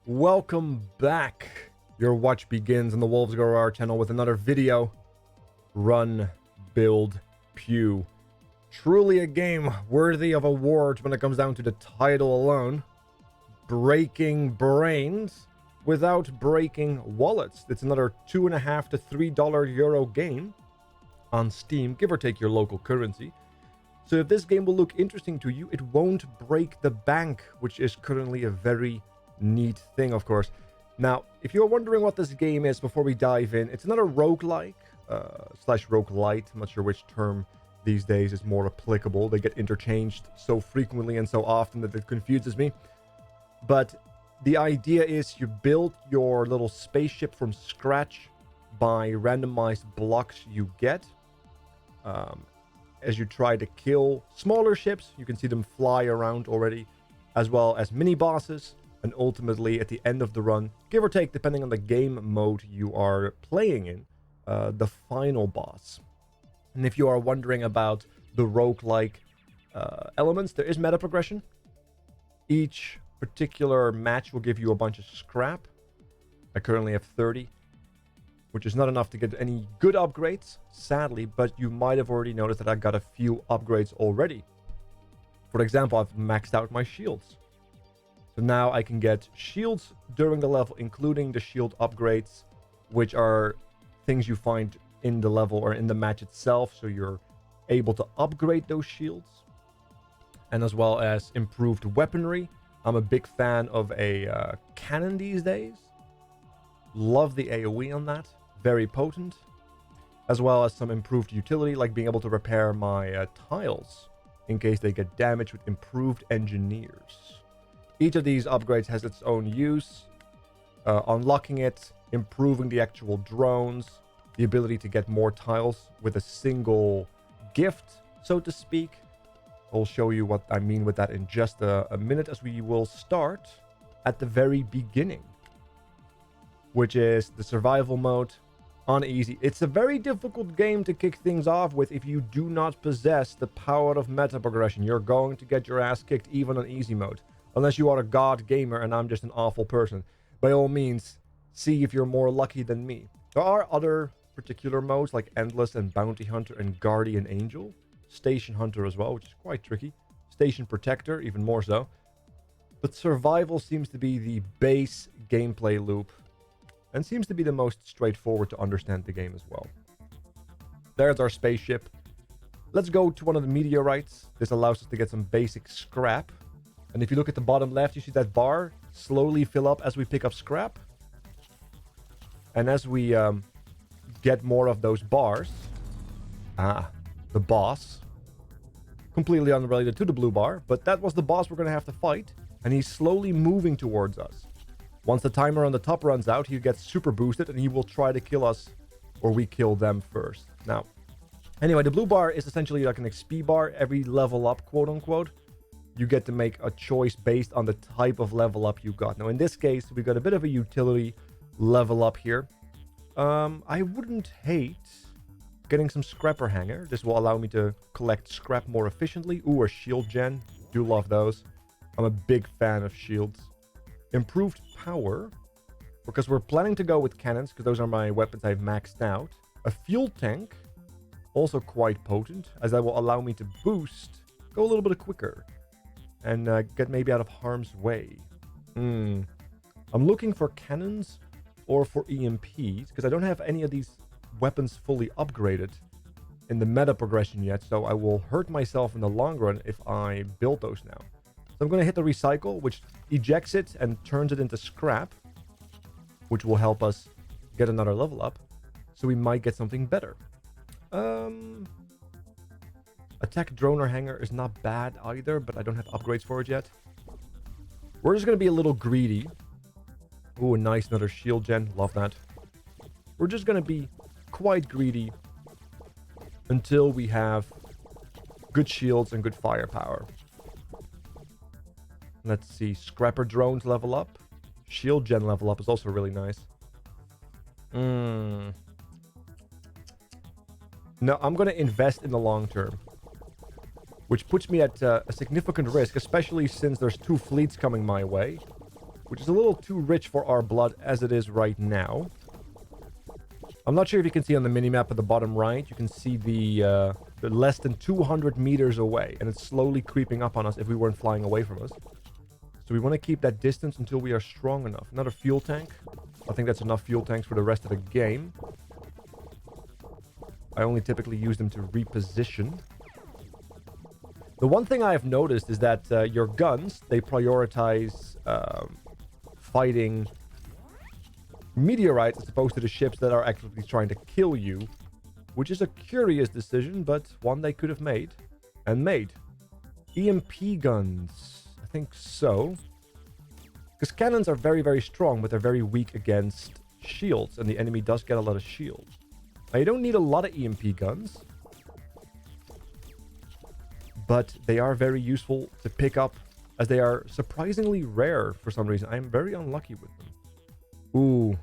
Welcome back. Your watch begins on the Wolves Go Our channel with another video. Run, Build Pew. Truly a game worthy of awards when it comes down to the title alone. Breaking brains without breaking wallets. It's another $2.50 to $3 Euro game on Steam, give or take your local currency. So if this game will look interesting to you, it won't break the bank, which is currently a very neat thing, of course. Now, if you're wondering what this game is before we dive in, it's another roguelike slash roguelite. I'm not sure which term these days is more applicable. They get interchanged so frequently and so often that it confuses me. But the idea is you build your little spaceship from scratch by randomized blocks you get. As you try to kill smaller ships, you can see them fly around already, as well as mini bosses. And ultimately, at the end of the run, give or take, depending on the game mode you are playing in, the final boss. And if you are wondering about the roguelike elements, there is meta progression. Each particular match will give you a bunch of scrap. I currently have 30, which is not enough to get any good upgrades, sadly, but you might have already noticed that I got a few upgrades already. For example, I've maxed out my shields. So now I can get shields during the level, including the shield upgrades, which are things you find in the level or in the match itself. So you're able to upgrade those shields. And as well as improved weaponry. I'm a big fan of a cannon these days. Love the AoE on that. Very potent. As well as some improved utility, like being able to repair my tiles in case they get damaged with improved engineers. Each of these upgrades has its own use. Unlocking it, improving the actual drones, the ability to get more tiles with a single gift, so to speak. I'll show you what I mean with that in just a minute, as we will start at the very beginning, which is the survival mode on easy. It's a very difficult game to kick things off with if you do not possess the power of meta progression. You're going to get your ass kicked even on easy mode. Unless you are a god gamer and I'm just an awful person. By all means, see if you're more lucky than me. There are other particular modes like Endless and Bounty Hunter and Guardian Angel. Station Hunter as well, which is quite tricky. Station Protector, even more so. But Survival seems to be the base gameplay loop. And seems to be the most straightforward to understand the game as well. There's our spaceship. Let's go to one of the meteorites. This allows us to get some basic scrap. And if you look at the bottom left, you see that bar slowly fill up as we pick up scrap. And as we get more of those bars, the boss, completely unrelated to the blue bar, but that was the boss we're going to have to fight. And he's slowly moving towards us. Once the timer on the top runs out, he gets super boosted and he will try to kill us, or we kill them first. Now, anyway, the blue bar is essentially like an XP bar. Every level up, quote unquote, you get to make a choice based on the type of level up you got. Now, in this case, we got a bit of a utility level up here. I wouldn't hate getting some scrapper hanger. This will allow me to collect scrap more efficiently. Ooh, a shield gen. Do love those. I'm a big fan of shields. Improved power, because we're planning to go with cannons, because those are my weapons I've maxed out. A fuel tank, also quite potent, as that will allow me to boost, go a little bit quicker. And get maybe out of harm's way. I'm looking for cannons or for EMPs, because I don't have any of these weapons fully upgraded in the meta progression yet, so I will hurt myself in the long run if I build those now. So I'm going to hit the recycle, which ejects it and turns it into scrap, which will help us get another level up, so we might get something better. Attack drone or hanger is not bad either, but I don't have upgrades for it yet. We're just going to be a little greedy. Ooh, nice, another shield gen. Love that. We're just going to be quite greedy until we have good shields and good firepower. Let's see. Scrapper drones level up. Shield gen level up is also really nice. No, I'm going to invest in the long term. which puts me at a significant risk, especially since there's two fleets coming my way. which is a little too rich for our blood as it is right now. I'm not sure if you can see on the minimap at the bottom right. You can see the less than 200 meters away, and it's slowly creeping up on us if we weren't flying away from us. So we want to keep that distance until we are strong enough. Another fuel tank. I think that's enough fuel tanks for the rest of the game. I only typically use them to reposition. The one thing I have noticed is that your guns, they prioritize fighting meteorites as opposed to the ships that are actively trying to kill you, which is a curious decision, but one they could have made and made. EMP guns, I think so. Because cannons are very, very strong, but they're very weak against shields, and the enemy does get a lot of shields. Now, you don't need a lot of EMP guns, but they are very useful to pick up, as they are surprisingly rare for some reason. I am very unlucky with them. Ooh.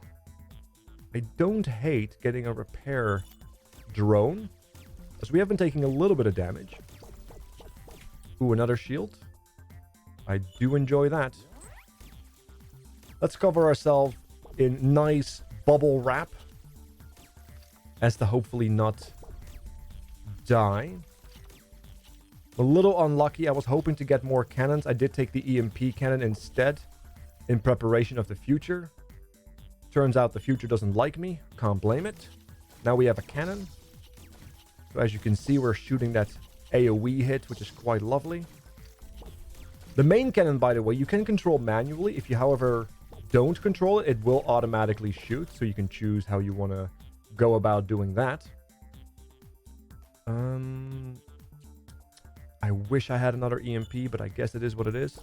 I don't hate getting a repair drone, as we have been taking a little bit of damage. Ooh, another shield. I do enjoy that. Let's cover ourselves in nice bubble wrap, as to hopefully not die. A little unlucky. I was hoping to get more cannons. I did take the EMP cannon instead in preparation of the future. Turns out the future doesn't like me. Can't blame it. Now we have a cannon. So as you can see, we're shooting that AoE hit, which is quite lovely. The main cannon, by the way, you can control manually. If you, however, don't control it, it will automatically shoot. So you can choose how you want to go about doing that. I wish I had another EMP, but I guess it is what it is.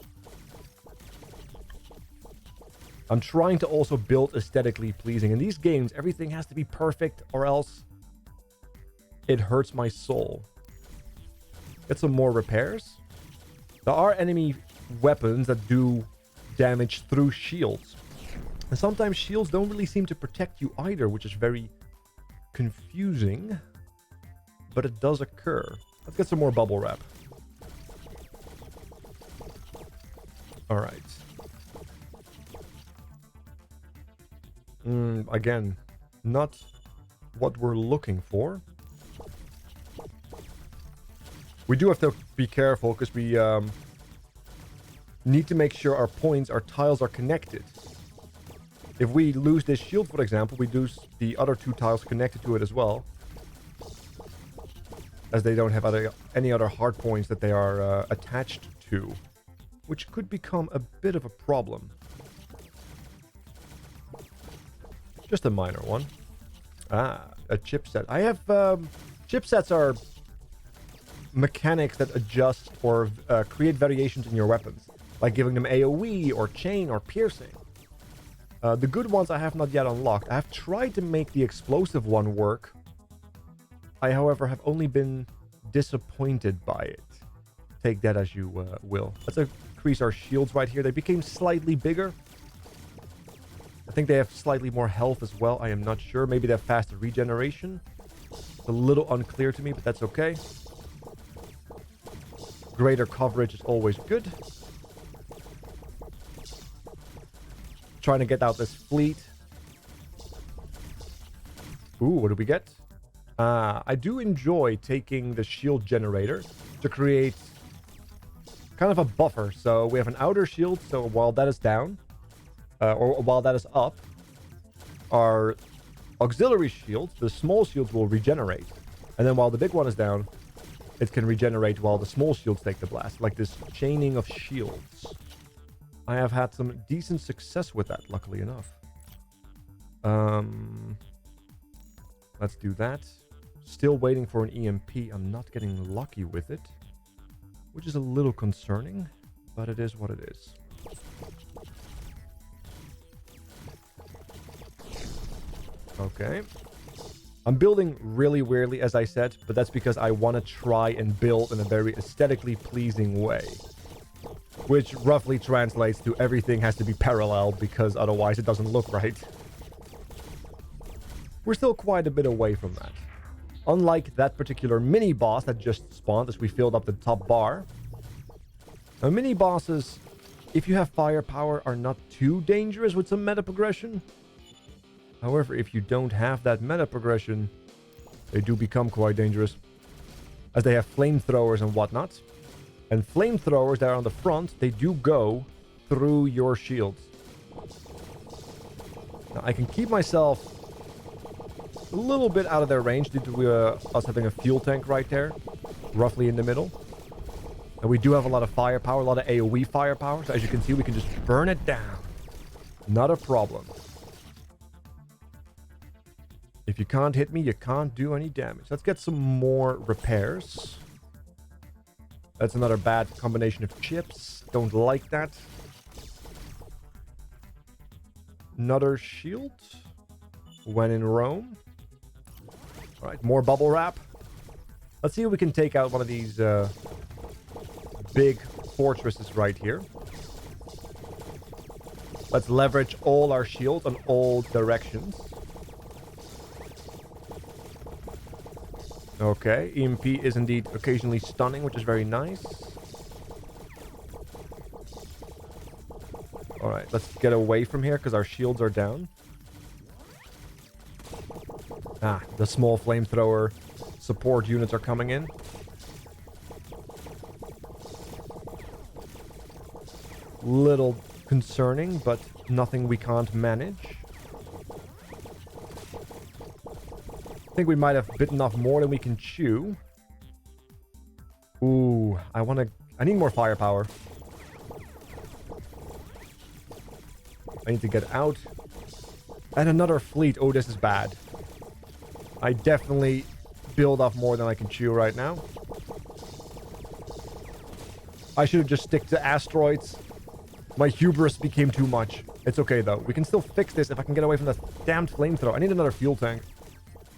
I'm trying to also build aesthetically pleasing. In these games, everything has to be perfect, or else it hurts my soul. Get some more repairs. There are enemy weapons that do damage through shields. And sometimes shields don't really seem to protect you either, which is very confusing. But it does occur. Let's get some more bubble wrap. Alright. Again, not what we're looking for. We do have to be careful because we need to make sure our points, our tiles are connected. If we lose this shield, for example, we lose the other two tiles connected to it as well, as they don't have any other hard points that they are attached to, which could become a bit of a problem. Just a minor one. Ah, a chipset. I have chipsets are mechanics that adjust or create variations in your weapons, like giving them AoE or chain or piercing. The good ones I have not yet unlocked. I have tried to make the explosive one work. I, however, have only been disappointed by it. Take that as you will. Let's increase our shields right here. They became slightly bigger. I think they have slightly more health as well. I am not sure. Maybe they have faster regeneration. It's a little unclear to me, but that's okay. Greater coverage is always good. Trying to get out this fleet. Ooh, what do we get? I do enjoy taking the shield generator to create kind of a buffer. So we have an outer shield, so while that is down, or while that is up, our auxiliary shields, the small shields, will regenerate. And then while the big one is down, it can regenerate while the small shields take the blast, like this chaining of shields. I have had some decent success with that, luckily enough. Let's do that. Still waiting for an EMP. I'm not getting lucky with it, which is a little concerning, but it is what it is. Okay. I'm building really weirdly, as I said, but that's because I want to try and build in a very aesthetically pleasing way, which roughly translates to everything has to be parallel, because otherwise it doesn't look right. We're still quite a bit away from that. Unlike that particular mini-boss that just spawned as we filled up the top bar. Now, mini-bosses if you have firepower, are not too dangerous with some meta progression. However, if you don't have that meta progression, they do become quite dangerous, as they have flamethrowers and whatnot. And flamethrowers that are on the front, they do go through your shields. Now, I can keep myself a little bit out of their range due to us having a fuel tank right there, roughly in the middle. And we do have a lot of firepower, a lot of AoE firepower. So as you can see, we can just burn it down. Not a problem. If you can't hit me, you can't do any damage. Let's get some more repairs. That's another bad combination of chips. Don't like that. Another shield. When in Rome. Alright, more bubble wrap. Let's see if we can take out one of these big fortresses right here. Let's leverage all our shield on all directions. Okay, EMP is indeed occasionally stunning, which is very nice. Alright, let's get away from here because our shields are down. Ah, the small flamethrower support units are coming in. Little concerning, but nothing we can't manage. I think we might have bitten off more than we can chew. Ooh, I need more firepower. I need to get out. And another fleet. Oh, this is bad. I definitely build off more than I can chew right now. I should have just stick to asteroids. My hubris became too much. It's okay, though. We can still fix this if I can get away from that damned flamethrower. I need another fuel tank.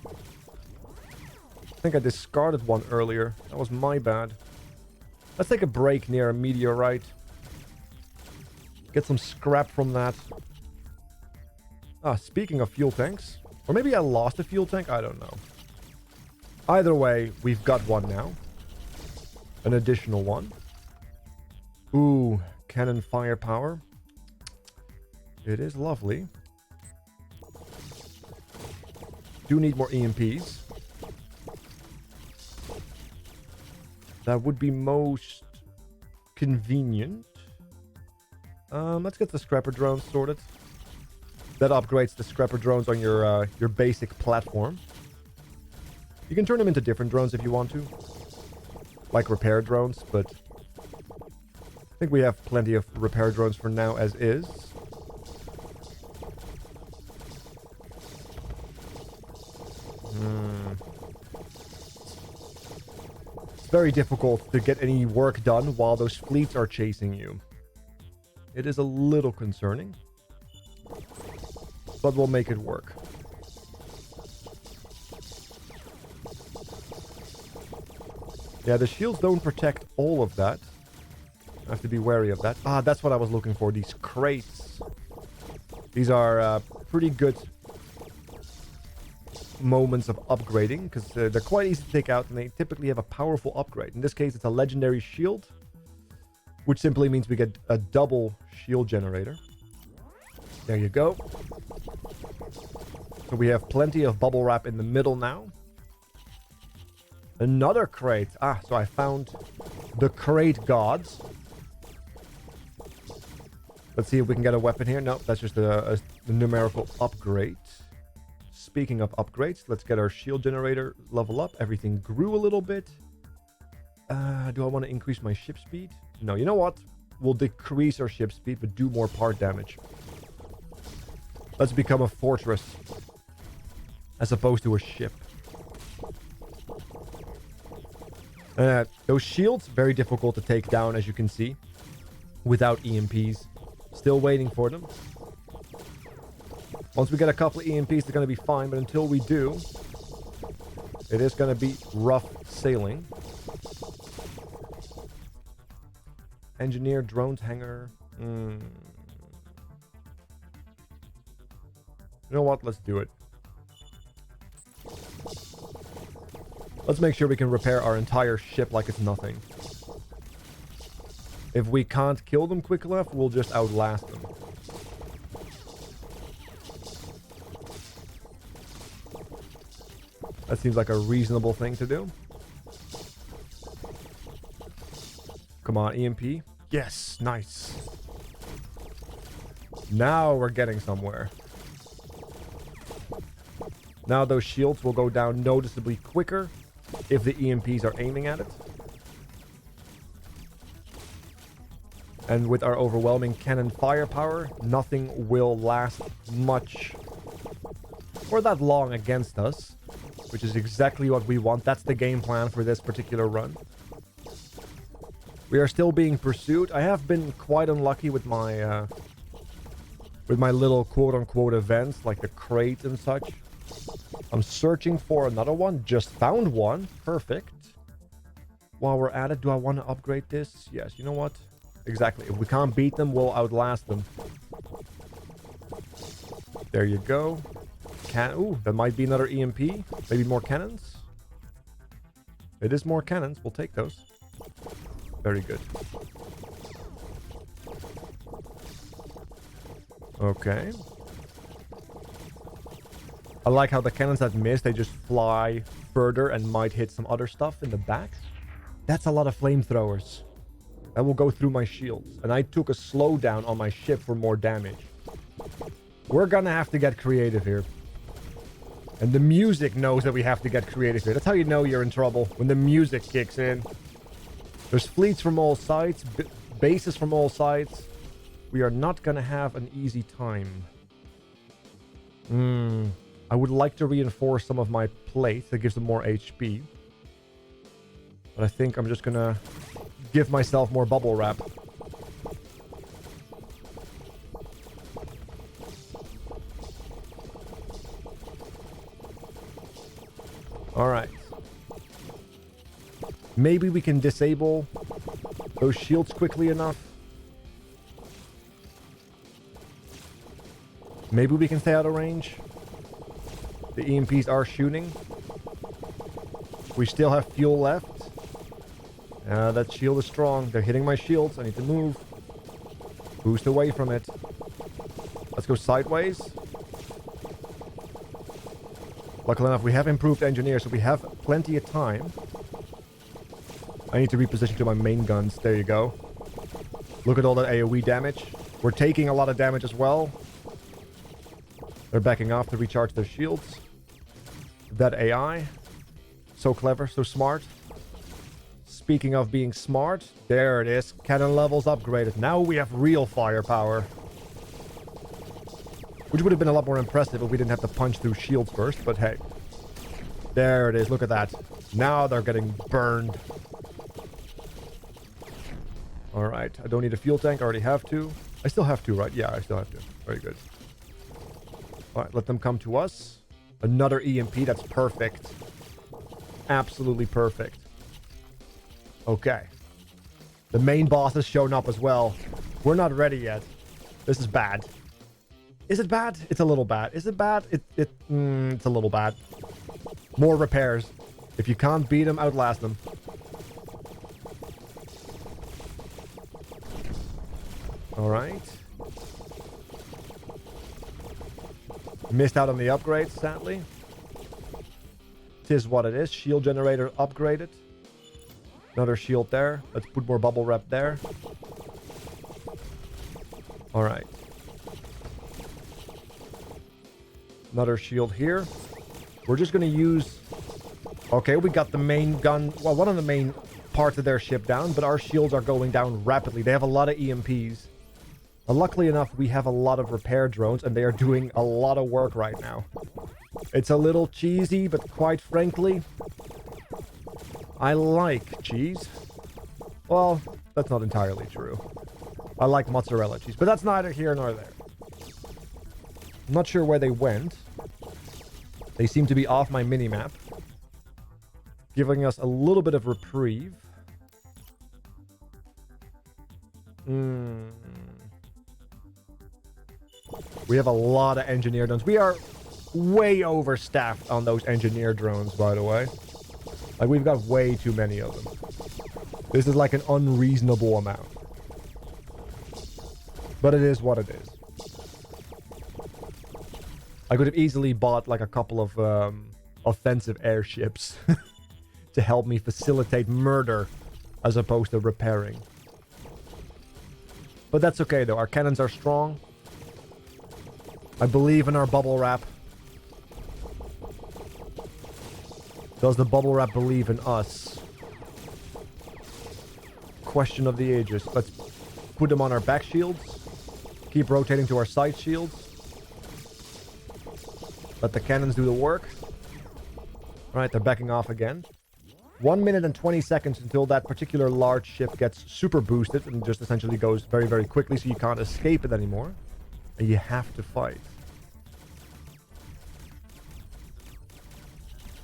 I think I discarded one earlier. That was my bad. Let's take a break near a meteorite. Get some scrap from that. Ah, speaking of fuel tanks. Or maybe I lost a fuel tank? I don't know. Either way, we've got one now. An additional one. Ooh, cannon firepower. It is lovely. Do need more EMPs. That would be most convenient. Let's get the scrapper drones sorted. That upgrades the scrapper drones on your basic platform. You can turn them into different drones if you want to. Like repair drones, but I think we have plenty of repair drones for now as is. It's very difficult to get any work done while those fleets are chasing you. It is a little concerning, but we'll make it work. Yeah, the shields don't protect all of that. I have to be wary of that. Ah, that's what I was looking for. These crates. These are pretty good moments of upgrading because they're quite easy to take out and they typically have a powerful upgrade. In this case, it's a legendary shield, which simply means we get a double shield generator. There you go. So we have plenty of bubble wrap in the middle now. Another crate. Ah, so I found the crate gods. Let's see if we can get a weapon here. No, that's just a numerical upgrade. Speaking of upgrades, let's get our shield generator level up. Everything grew a little bit. Do I want to increase my ship speed? No, you know what? We'll decrease our ship speed, but do more part damage. Let's become a fortress as opposed to a ship. Those shields, very difficult to take down, as you can see, without EMPs. Still waiting for them. Once we get a couple of EMPs, they're going to be fine, but until we do, it is going to be rough sailing. Engineer, drones, hangar. You know what? Let's do it. Let's make sure we can repair our entire ship like it's nothing. If we can't kill them quick enough, we'll just outlast them. That seems like a reasonable thing to do. Come on, EMP. Yes, nice. Now we're getting somewhere. Now those shields will go down noticeably quicker if the EMPs are aiming at it. And with our overwhelming cannon firepower, nothing will last much or that long against us, which is exactly what we want. That's the game plan for this particular run. We are still being pursued. I have been quite unlucky with my little quote-unquote events, like the crate and such. I'm searching for another one. Just found one. Perfect. While we're at it, do I want to upgrade this? Yes, you know what? Exactly. If we can't beat them, we'll outlast them. There you go. Ooh, that might be another EMP. Maybe more cannons. It is more cannons. We'll take those. Very good. Okay. I like how the cannons that miss, they just fly further and might hit some other stuff in the back. That's a lot of flamethrowers. That will go through my shields. And I took a slowdown on my ship for more damage. We're gonna have to get creative here. And the music knows that we have to get creative here. That's how you know you're in trouble, when the music kicks in. There's fleets from all sides, bases from all sides. We are not gonna have an easy time. I would like to reinforce some of my plates. That gives them more HP. But I think I'm just gonna give myself more bubble wrap. Alright. Maybe we can disable those shields quickly enough. Maybe we can stay out of range. The EMPs are shooting. We still have fuel left. That shield is strong. They're hitting my shields. I need to move. Boost away from it. Let's go sideways. Luckily enough, we have improved engineers, so we have plenty of time. I need to reposition to my main guns. There you go. Look at all that AoE damage. We're taking a lot of damage as well. They're backing off to recharge their shields. That AI. So clever, so smart. Speaking of being smart, there it is. Cannon levels upgraded. Now we have real firepower. Which would have been a lot more impressive if we didn't have to punch through shields first, but hey. There it is, look at that. Now they're getting burned. Alright, I don't need a fuel tank, I already have to. I still have to, right? Yeah, I still have to. Very good. Alright, let them come to us. Another EMP, that's perfect. Absolutely perfect. Okay. The main boss has shown up as well. We're not ready yet. This is bad. Is it bad? It's a little bad. Is it bad? It's a little bad. More repairs. If you can't beat them, outlast them. Alright. Missed out on the upgrades, sadly. Tis what it is. Shield generator upgraded. Another shield there. Let's put more bubble wrap there. Alright. Another shield here. We're just going to use... Okay, we got the main gun... Well, one of the main parts of their ship down, but our shields are going down rapidly. They have a lot of EMPs. And luckily enough, we have a lot of repair drones, and they are doing a lot of work right now. It's a little cheesy, but quite frankly... I like cheese. Well, that's not entirely true. I like mozzarella cheese, but that's neither here nor there. I'm not sure where they went. They seem to be off my minimap, giving us a little bit of reprieve. We have a lot of engineer drones. We are way overstaffed on those engineer drones, by the way. Like, we've got way too many of them. This is like an unreasonable amount. But it is what it is. I could have easily bought like a couple of offensive airships to help me facilitate murder as opposed to repairing. But that's okay though. Our cannons are strong. I believe in our bubble wrap. Does the bubble wrap believe in us? Question of the ages. Let's put them on our back shields. Keep rotating to our side shields. Let the cannons do the work. Alright, they're backing off again. 1 minute and 20 seconds until that particular large ship gets super boosted and just essentially goes very, very quickly, so you can't escape it anymore. And you have to fight.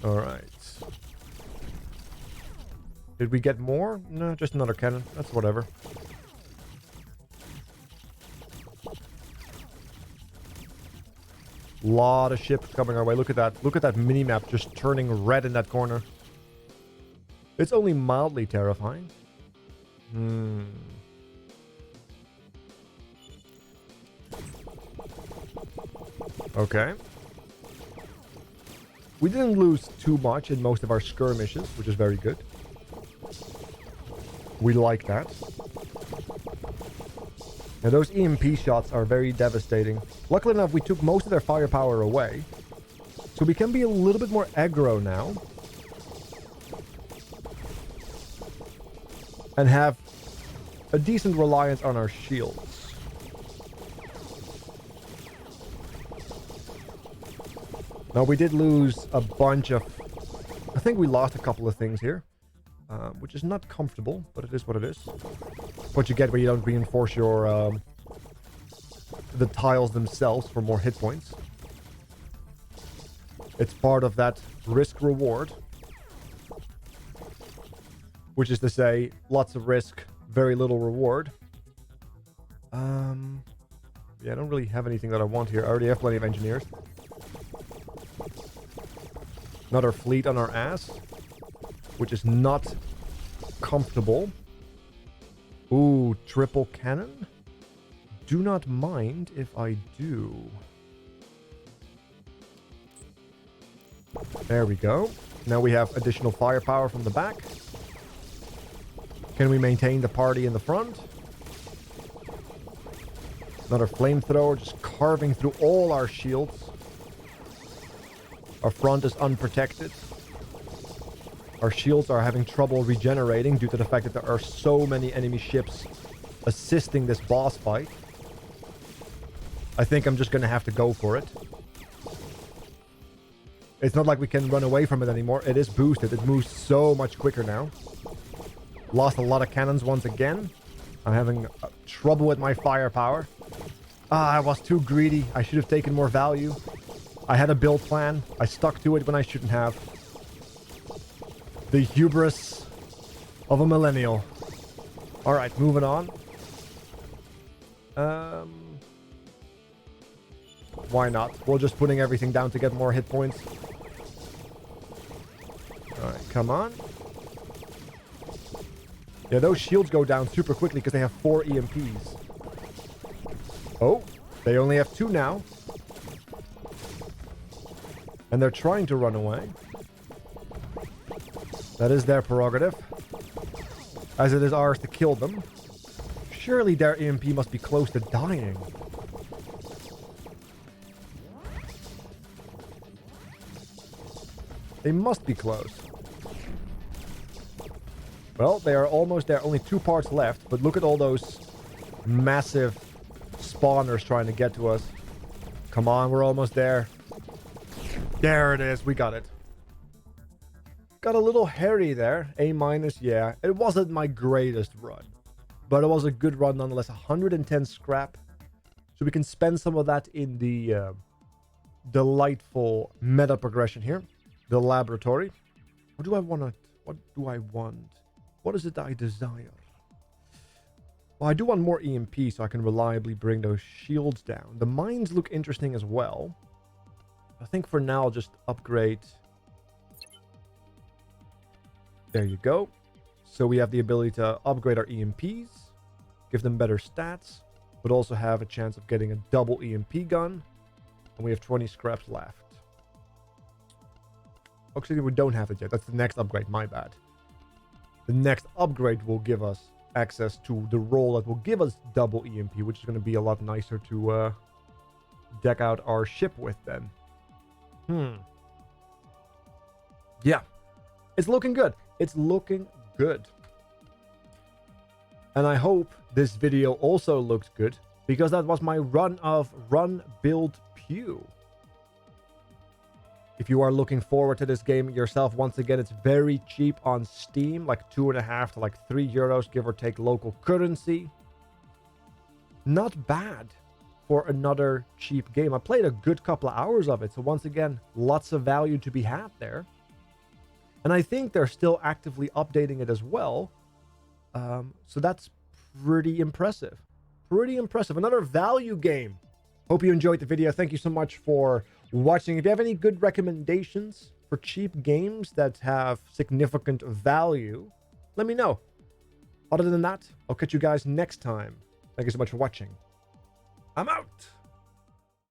Alright. Did we get more? No, just another cannon. That's whatever. Lot of ships coming our way. Look at that. Look at that mini-map just turning red in that corner. It's only mildly terrifying. Okay. We didn't lose too much in most of our skirmishes, which is very good. We like that. Now those EMP shots are very devastating. Luckily enough, we took most of their firepower away. So we can be a little bit more aggro now. And have a decent reliance on our shields. Now we did lose a bunch of... I think we lost a couple of things here. Which is not comfortable, but it is what it is. What you get when you don't reinforce your... the tiles themselves for more hit points. It's part of that risk-reward. Which is to say, lots of risk, very little reward. Yeah, I don't really have anything that I want here. I already have plenty of engineers. Another fleet on our ass. Which is not comfortable. Ooh, triple cannon? Do not mind if I do. There we go. Now we have additional firepower from the back. Can we maintain the party in the front? Another flamethrower just carving through all our shields. Our front is unprotected. Our shields are having trouble regenerating due to the fact that there are so many enemy ships assisting this boss fight. I think I'm just going to have to go for it. It's not like we can run away from it anymore. It is boosted. It moves so much quicker now. Lost a lot of cannons once again. I'm having trouble with my firepower. I was too greedy. I should have taken more value. I had a build plan. I stuck to it when I shouldn't have. The hubris of a millennial. Alright, moving on. Why not? We're just putting everything down to get more hit points. Alright, come on. Yeah, those shields go down super quickly because they have 4 EMPs. Oh, they only have 2 now. And they're trying to run away. That is their prerogative. As it is ours to kill them. Surely their EMP must be close to dying. They must be close. Well, they are almost there. Only 2 parts left. But look at all those massive spawners trying to get to us. Come on, we're almost there. There it is. We got it. Got a little hairy there. A-, yeah. It wasn't my greatest run. But it was a good run nonetheless. 110 scrap. So we can spend some of that in the delightful meta progression here. The laboratory. What do I want to... What do I want? What is it I desire? Well, I do want more EMP so I can reliably bring those shields down. The mines look interesting as well. I think for now I'll just upgrade... There you go. So we have the ability to upgrade our EMPs. Give them better stats. would also have a chance of getting a double EMP gun. And we have 20 scraps left. Actually, we don't have it yet. That's the next upgrade. My bad. The next upgrade will give us access to the roll that will give us double EMP, which is going to be a lot nicer to deck out our ship with then. Yeah. It's looking good. It's looking good. And I hope this video also looks good, because that was my run of Build Pew. If you are looking forward to this game yourself, once again, it's very cheap on Steam, like 2.5 to like 3 euros, give or take local currency. Not bad for another cheap game. I played a good couple of hours of it, so once again, lots of value to be had there. And I think they're still actively updating it as well. So that's pretty impressive. Pretty impressive. Another value game. Hope you enjoyed the video. Thank you so much for watching. If you have any good recommendations for cheap games that have significant value, let me know. Other than that, I'll catch you guys next time. Thank you so much for watching. I'm out.